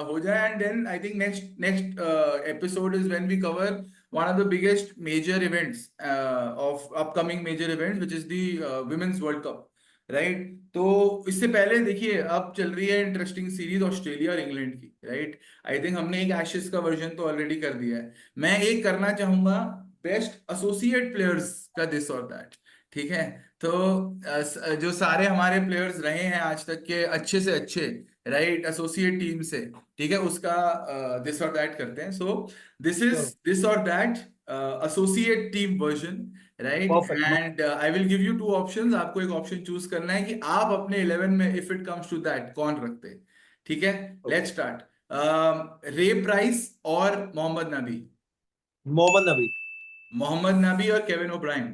हो जाए। And then I think next next episode is when we cover one of the biggest major events of upcoming major events which is the Women's World Cup, right. तो इससे पहले देखिए, अब चल रही है इंटरेस्टिंग सीरीज ऑस्ट्रेलिया और England की, राइट। आई थिंक हमने एक एशेज का वर्जन तो ऑलरेडी कर दिया है। मैं एक करना चाहूंगा बेस्ट एसोसिएट प्लेयर्स का दिस और दैट, ठीक है। तो जो सारे हमारे प्लेयर्स रहे हैं आज तक के अच्छे से अच्छे, राइट, एसोसिएट टीम से, ठीक है, उसका दिस और दैट करते हैं। सो दिस इज
चलो,
दिस और that associate team version, right.
Perfect.
And I will give you 2 options. आपको एक ऑप्शन चूज करना है कि आप अपने 11 में if it comes to that कौन रखते हैं, ठीक है। Let's start. रे प्राइस और मोहम्मद नबी।
मोहम्मद नबी।
मोहम्मद नबी और केविन ओब्रायन।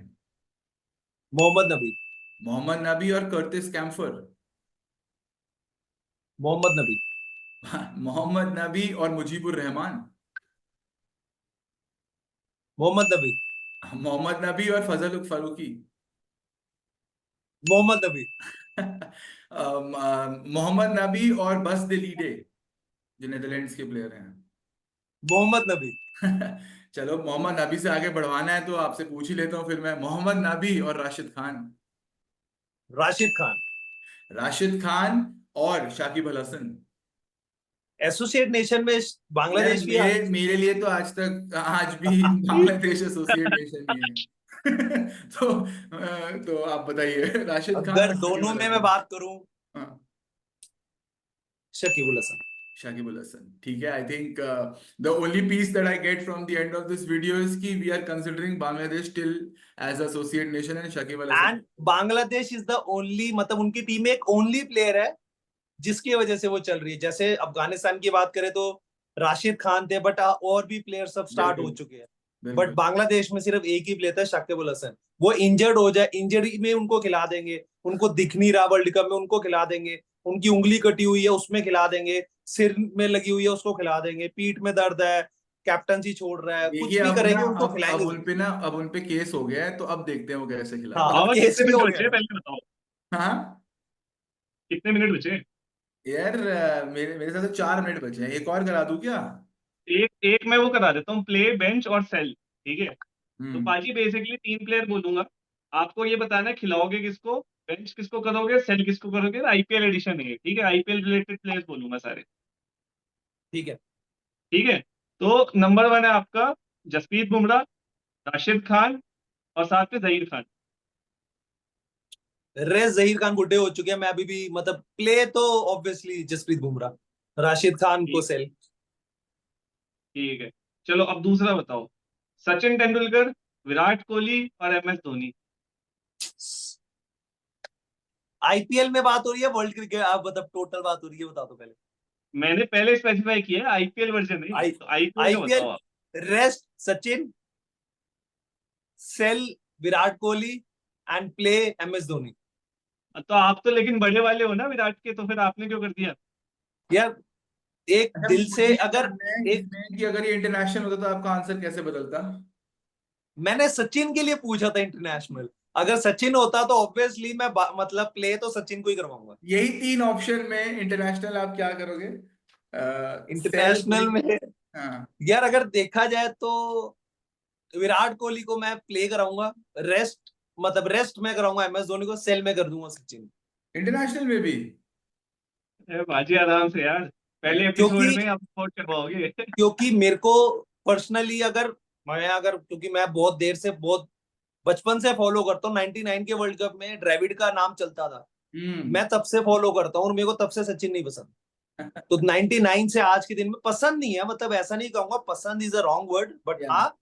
मोहम्मद नबी।
मोहम्मद नबी और कर्टिस कैम्फर।
मोहम्मद नबी।
मोहम्मद नबी और मुजीबुर रहमान।
मोहम्मद नबी।
मोहम्मद नबी और फजल फारूकी।
मोहम्मद नबी।
मोहम्मद नबी और बस दिलीडे, जो नेदरलैंड्स के प्लेयर हैं।
मोहम्मद नबी।
चलो, मोहम्मद नबी से आगे बढ़वाना है तो आपसे पूछ ही लेता हूँ फिर मैं। मोहम्मद नबी और राशिद खान।
राशिद खान।
राशिद खान और शाकिब अल हसन।
एसोसिएट नेशन में
यार
बांग्लादेश भी
मेरे मेरे लिए तो आज भी बांग्लादेश एसोसिएट नेशन ही है। तो आप बताइए, राशिद खान
अगर
और शाकिब
दोनों
अल
में मैं
हसन।
बात करूं,
हाँ,
शकीब उल हसन।
शाकिब अल हसन, ठीक है। I think the only piece that I get from the end of this video is कि we are considering Bangladesh still as associate nation and Shakib Al Hasan.
And Bangladesh is the only, मतलब उनकी टीम में एक ओनली प्लेयर है जिसकी वजह से वो चल रही है। जैसे अफगानिस्तान की बात करें तो राशिद खान थे, बट और भी प्लेयर सब स्टार्ट हो
बिल्कुल
चुके हैं। बट
बिल्कुल।
बांग्लादेश में सिर्फ एक ही प्लेयर था, शाकिब उल हसन। वो इंजर्ड हो जाए, इंजरी में उनको खिला देंगे। उनको दिख नहीं रहा वर्ल्ड कप में, उनको खिला देंगे। उनकी उंगली कटी हुई है, उसमें खिला देंगे। सिर में लगी हुई है, उसको खिला देंगे। पीठ में दर्द है, कैप्टनसी छोड़ रहा है,
देखिए
कुछ भी
अब ना,
करेंगे, उनको
अब
खिलाएंगे
उन
जरूर।
पे ना, अब उन पे केस हो गया है, तो अब देखते हैं वो कैसे
हाँ,
खिलाते हैं।
अब
और
केस
कितने
भी
मिनट
हो
बचे
गया
हैं
है।
पहले बताओ,
हाँ
कितने मिनट बचे हैं?
यार, मेरे मेरे साथ तो 4 मिनट बचे हैं, एक और करा दूं क्या?
एक एक मैं वो करा देता हूँ, प्ले, बेंच और सेल, ठीक है। तो
हम्म।
पाजी बेसिकली 3 प्लेयर बोलूंगा, आपको ये बताना है खिलाओगे किसको, बेंच किसको करोगे, सेल किसको करोगे। आईपीएल एडिशन है ये, ठीक है, आईपीएल रिलेटेड प्लेयर्स बोलूंगा सारे,
ठीक है।
ठीक है। तो नंबर 1 है आपका जसप्रीत बुमराह, राशिद खान और साथ में जहीर खान।
रेस जहीर खान बुड्ढे हो चुके हैं। मैं अभी भी, मतलब प्ले तो ऑब्वियसली जसप्रीत बुमराह, राशिद खान को
ठीक
सेल।
ठीक है। चलो अब दूसरा बताओ, सचिन तेंदुलकर, विराट कोहली और एम एस धोनी।
आईपीएल में बात हो रही है, वर्ल्ड क्रिकेट, आप मतलब टोटल बात हो रही है, बता दो पहले।
मैंने पहले स्पेसिफाई किया है आईपीएल वर्जन नहीं,
आई
तो आईपीएल का
आईपीएल
बताओ आप।
Rest Sachin, sell Virat Kohli, and play M S Dhoni.
तो आप तो लेकिन बड़े वाले हो ना विराट के, तो फिर आपने क्यों कर दिया?
यार, एक
अच्छा,
दिल
मुझे
से
ये
अगर
जानना है
एक,
इसमें कि अगर ये इंटरनेशनल होता तो आपका आंसर कैसे बदलता?
मैंने सचिन के लिए पूछा था इंटरनेशनल, अगर सचिन होता तो ऑब्वियसली मैं मतलब प्ले तो सचिन को ही करवाऊंगा।
यही 3 ऑप्शन में इंटरनेशनल आप क्या करोगे? सेल,
इंटरनेशनल में
हाँ।
यार अगर देखा जाए तो विराट कोहली को मैं प्ले कराऊंगा, रेस्ट मतलब रेस्ट में कराऊंगा MS धोनी को, सेल में कर दूंगा सचिन।
इंटरनेशनल में भी?
बाजी आराम से यार, पहले
क्योंकि
एपिसोड में आप सपोर्ट करवाओगे।
क्योंकि मेरे को पर्सनली अगर क्योंकि मैं बहुत देर से बहुत बचपन से फॉलो करता हूँ, 99 के वर्ल्ड कप में द्रविड़ का नाम चलता था,
हम्म।
मैं तब से फॉलो करता हूँ और मेरे को तब से सचिन नहीं पसंद। तो 99 से आज के दिन में पसंद नहीं है, मतलब ऐसा नहीं कहूंगा पसंद is a wrong word, but
या
हाँ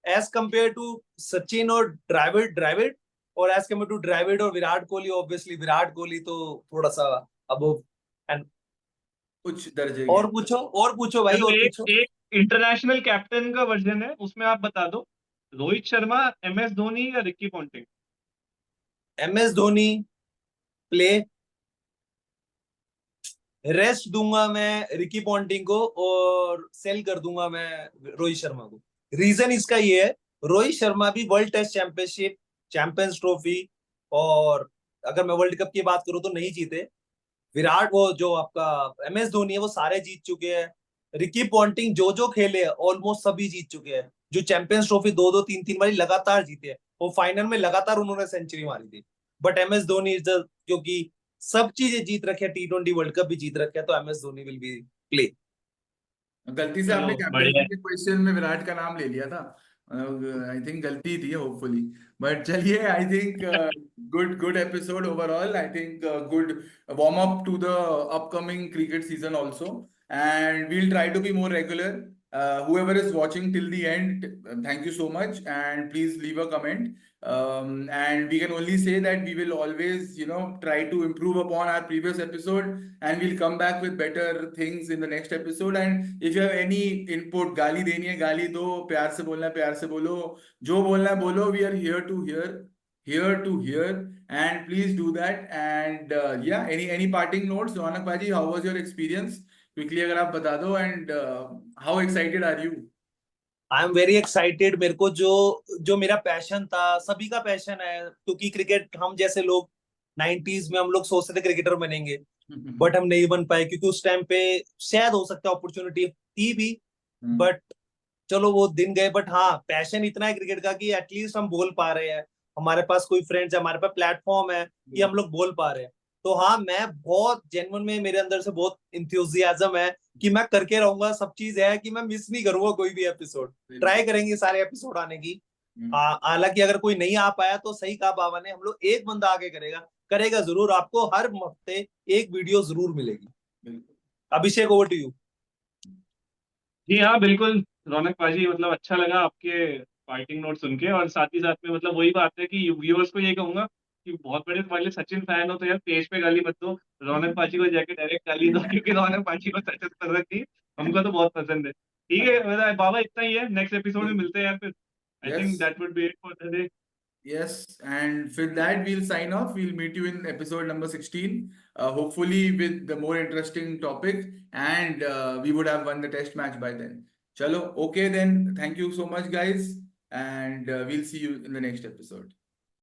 एज कंपेयर टू सचिन और द्रविड़ और एज कंपेयर टू द्रविड़ और विराट कोहली, ऑब्वियसली विराट कोहली तो थोड़ा सा अब। एंड
उच्च दर्जे के।
और पूछो भाई,
चलो
और
एक
पूछो।
एक इंटरनेशनल कैप्टन का वर्जन है, उसमें आप बता दो, रोहित शर्मा, MS धोनी या Ricky Ponting?
MS Dhoni play, rest दूंगा मैं रिकी पॉन्टिंग को और सेल कर दूंगा मैं रोहित शर्मा को। रीजन इसका ये है, रोहित शर्मा भी World Test Championship, Champions Trophy, और अगर मैं वर्ल्ड कप की बात करूं तो नहीं जीते। विराट वो जो आपका MS धोनी है वो सारे जीत चुके हैं। रिकी पॉन्टिंग जो जो खेले ऑलमोस्ट सभी जीत चुके हैं, जो चैंपियंस ट्रॉफी 2-2 3-3 बारी लगातार जीते हैं, वो फाइनल में लगातार उन्होंने सेंचुरी मारी थी। But MS Dhoni is the, क्योंकि सब चीजें जीत रखे, T20 वर्ल्ड कप भी जीत रखे हैं, तो MS Dhoni will be play.
गलती से आपने
चलो बढ़िया
कैप्टन के क्वेश्चन में विराट का नाम ले लिया था। आई थिंक गलती थी होपफुली। बट चलिए, I think good good episode overall. I think good warm up to the upcoming cricket season also, and we'll try to be more regular. Whoever is watching till the end, thank you so much, and please leave a comment. And we can only say that we will always, try to improve upon our previous episode, and we'll come back with better things in the next episode. And if you have any input, गाली देनी है गाली दो, प्यार से बोलना है प्यार से बोलो, जो बोलना है बोलो, we are here to hear, and please do that. And yeah, any parting notes, Ronak Paji, how was your experience? Quickly अगर आप बता दो, and how excited are you?
I am very excited. मेरे को जो जो मेरा पैशन था, सभी का पैशन है, क्योंकि क्रिकेट हम जैसे लोग 90s में हम लोग सोचते थे क्रिकेटर बनेंगे, बट हम नहीं बन पाए क्योंकि उस टाइम पे शायद हो सकता है अपॉर्चुनिटी थी भी, बट चलो वो दिन गए। बट हाँ पैशन इतना है क्रिकेट का कि एटलीस्ट हम बोल पा रहे हैं, हमारे पास कोई फ्रेंड्स है, हमारे पास प्लेटफॉर्म है कि हम लोग बोल पा रहे हैं। तो हाँ मैं बहुत जेन्युइन में, मेरे अंदर से बहुत इंथुजियाज्म है कि मैं करके रहूंगा। सब चीज है कि मैं मिस नहीं करूंगा कोई भी एपिसोड, ट्राई करेंगे सारे एपिसोड आने की। हालांकि अगर कोई नहीं आ पाया तो सही कहा बाबा ने, हम लोग एक बंदा आगे करेगा जरूर, आपको हर हफ्ते एक वीडियो जरूर मिलेगी। अभिषेक ओवर टू यू।
जी हाँ बिल्कुल, रौनक पाजी, मतलब अच्छा लगा आपके फाइटिंग नोट सुन के, और साथ ही साथ में मतलब वही बात है कि व्यूअर्स को ये कहूंगा कि बहुत बड़े वाले सचिन फैन हो तो यार पेज पे गाली मत दो, रौनक पाजी को जाके डायरेक्ट गाली दो, क्योंकि रौनक पाजी को सचिन पसंद थी, हमको तो बहुत पसंद है। ठीक है मतलब बाबा, इतना ही है, नेक्स्ट एपिसोड में मिलते हैं यार फिर। I think
Yes.
That would be it for the day.
Yes, and with that, we'll sign off. We'll meet you in episode number 16, hopefully with the more interesting topic, and we would have won the test match by then. Chalo, okay then. Thank you so much, guys, and we'll see you in the next episode.